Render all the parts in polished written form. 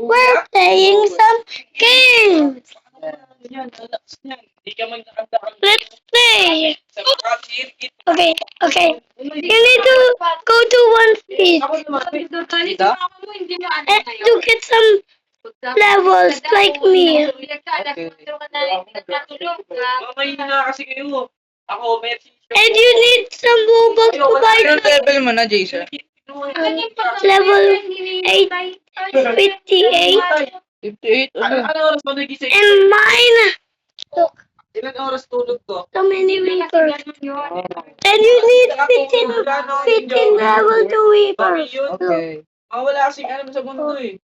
We're playing some games. Let's play. Okay, okay. You need to go to one speed and to get some levels like me. And you need some Robux to buy Anong level mo na, Jason? level 8, 58. 58? Ano? And mine, look, Ilan oras tulog to? so many weepers. And you need 15 level to weepers. Okay. Wala kasing alam sa mundo eh.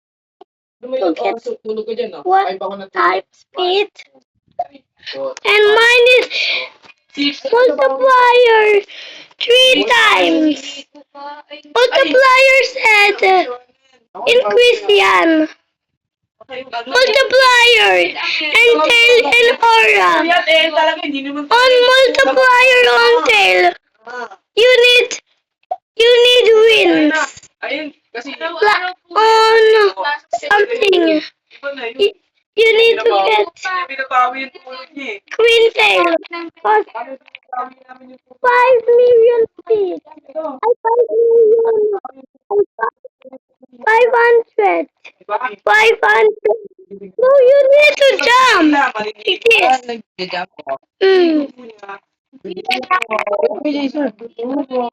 Ano may ilang Okay. oras tulog ka dyan, no? What Ay, baka na type speed? And mine is multiplier 3 times. Multiplier said increase yan. Multiplier and tail and aura. On multiplier on tail, you need wins. Ayun, kasi On something, you need to get binabawi yung tulog niya eh. queen tail. Cost Paano binabawi namin yung tulog? 5 million speed. I 5 million. 500. 500. No, you need to jump. Like this. Nag-jump ako. Okay, Jason. Jump.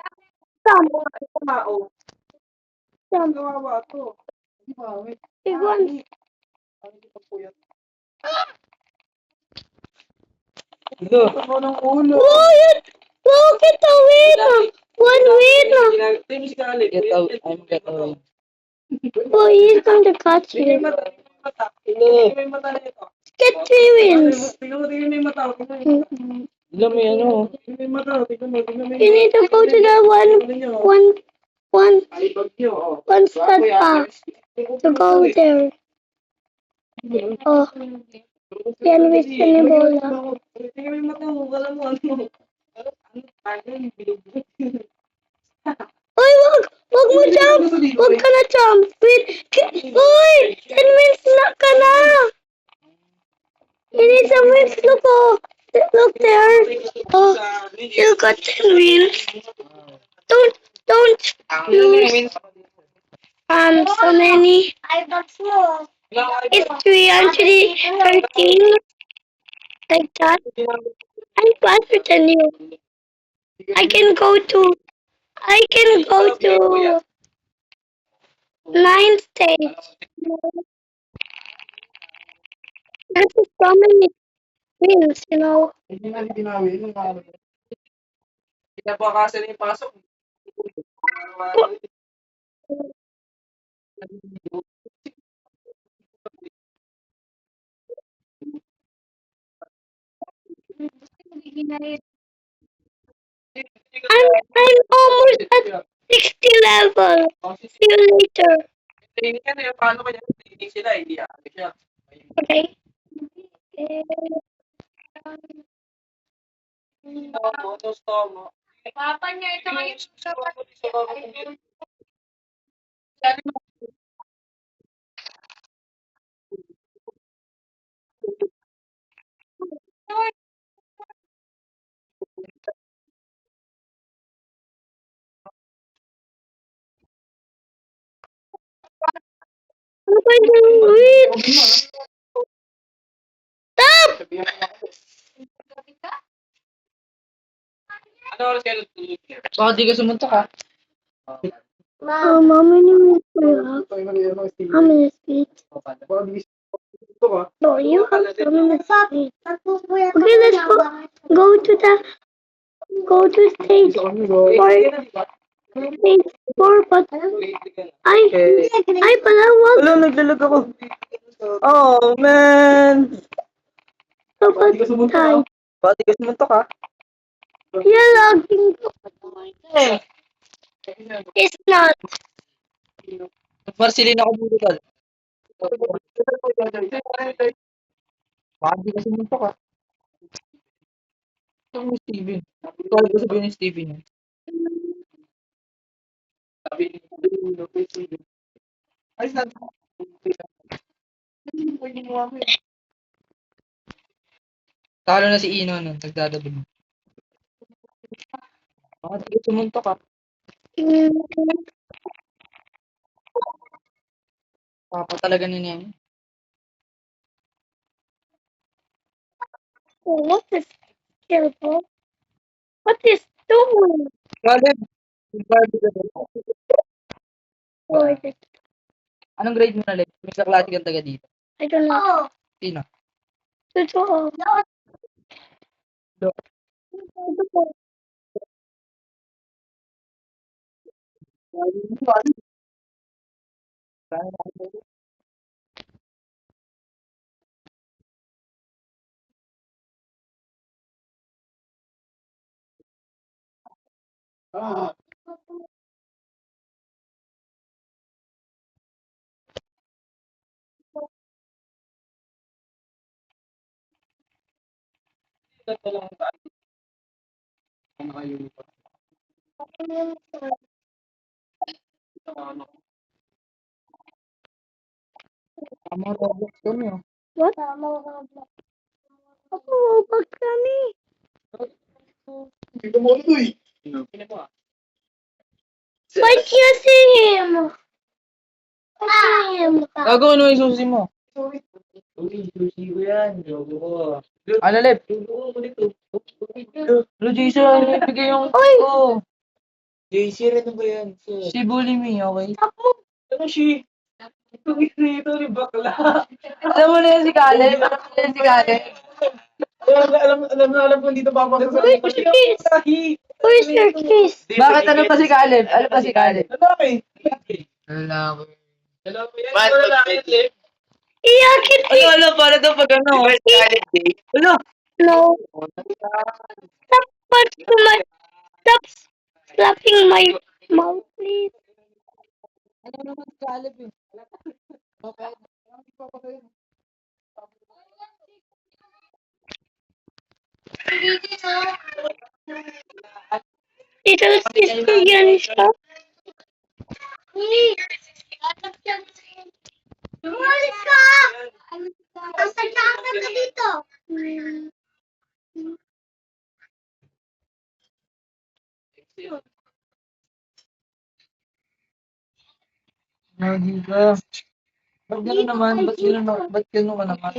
Tao. Jump. Kawawa to. Di ba? Wait. Big one. Ano kita po yan? Ito. Ano ng ulo? Oh, look at the win. One win. Ito yung si Khalid. Get out. I'm get away. Oh, he's going to catch Tingnan you. yung mata. Tingnan yung mata nito. Get 3 wins. Tingnan mo yung mata. Tingnan mo yung mata. Alam mo yan, oh. Tingnan yung mata. Tingnan mo. Tingnan mo You need to go to the one stud pack to go there. Oh, yan with the bola. Tingnan mo yung mata. Wala mo ano. Oy, wag mo jump. Wag ka na jump. Wait. Oy, 10 wins na ka na. You need some wins. Look, oh. Look there. Oh, you got 10 wins. Don't use so many. It's 313 like that. I'm faster than you. I can go to 9 stage. That's so many wins, you know. Hindi na binawi. Pinapakasan yung pasok. I'm almost at 60 level. See you later. Training ka na. Paano kaya training sila? Hindi siya. Okay. Tomo. Papa niya ito ngayon. Ano ba yung win? Stop! Ano oras kayo natulog niya? Baka di ka sumuntok, ha? How many minutes do you have? How many speeds? No, you have so many speeds. Okay, let's go to stage 4. Stage 4, but I pala wag. Wala, naglalag ako. Oh, man. So, but time. Baka di ka sumuntok, ha? You're logging. It's not. Marcelina ako dito, tol. Baka di ka sumuntok, ha? Ito mo, Steven. Ikaw ko sabihin ni Steven, ha? Sabi ni ay, ko yung ginawa mo. Talo na si Ino nun, nagdadabog. Bakit sumuntok ka? Papa talaga ni Nene. What is careful? What is doing? Caleb! Or is it? Anong grade mo na, Leb? May kaklase kang taga dito. I don't know. Sino? Totoo. Do. Tama, Roblox kami, oh. What? Ako, pag kami. Dito mo ito eh. Why can't you see him? I see him. Gago, ano yung susi mo? Uy, sushi ko yan. Jogo ko. Ano, Leb? Jogo ko ulit to. Hello, Jason, ano ibigay yung... Oy! Oh, JC, ano ba yan? si Bully Me, okay? Ano si? Ito ni bakla. Alam mo na yan si Caleb? Alam mo na yan si Caleb? Alam ko dito papakita sa Uy, kiss! Where's your kiss? Bakit ano pa si Caleb? Ano pa si Caleb? Lalaki. Lalaki. Lalaki yan. Ito lalaki yan. Iyakin Ano, paano to pag ano? Ano? No. Stop touching my... Stop slapping my mouth, please. Ano naman si Caleb eh? Ito sis ko yan siya. Umalis ka! Ang sadyakan ka dito. Lagi ka. Ba't gano'n naman? Ba't gano'n ka naman?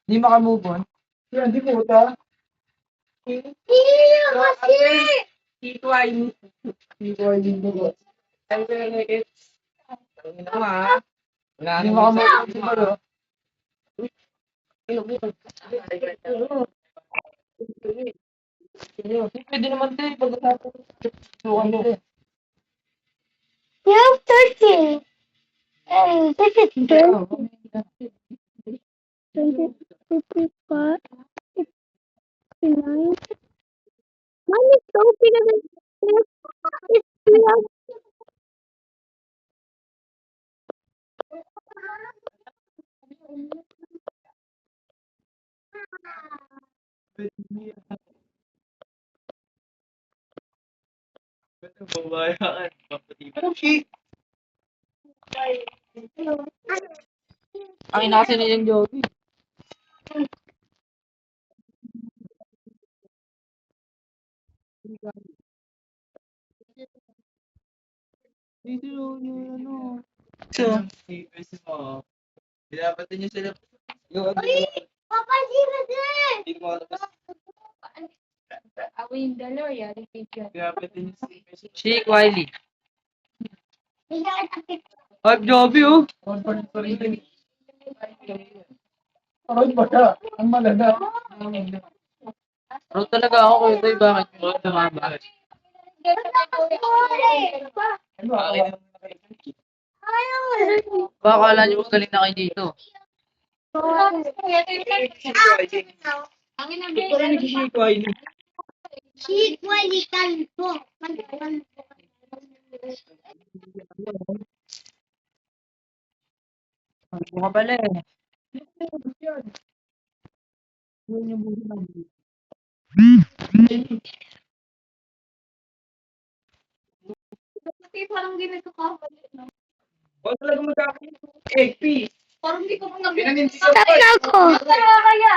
Hindi makamove on? Yan, di po ta. Hindi kasi! Ito ay dito. Ay, pero it's... Ano naman ha? Wala Hindi nang makamove on siguro. Pwede naman tayo pag-usapan. Sukan mo. You have 13. And this is 20. 55, 59. Mine is so bigger than this. It's big. Babayan. Ano si? Ang ina kasi ni yung Joey. Dito yung ano. So, Dapat din yung sila. Papa, sino din? Hindi ko alam. Ako yung dalawa, yari kay John. Dapat din yung Shake Wiley. Hindi ka nakita. Ay, Joey oh. Parang ba ka? Ang malaga. Bro talaga ako kayo tayo. Bakit mo tumaba? Ano ako? Baka akala niyo magaling na kayo dito. Ang ina Ito rin nag-shake ko ay Si Wiley Calvo. Ano ka pala eh. parang ganito ka. Huwag talaga magkakaroon ng egg pea. Parang hindi ko pa Pinanindigan Stop ko eh. na ako. Kaya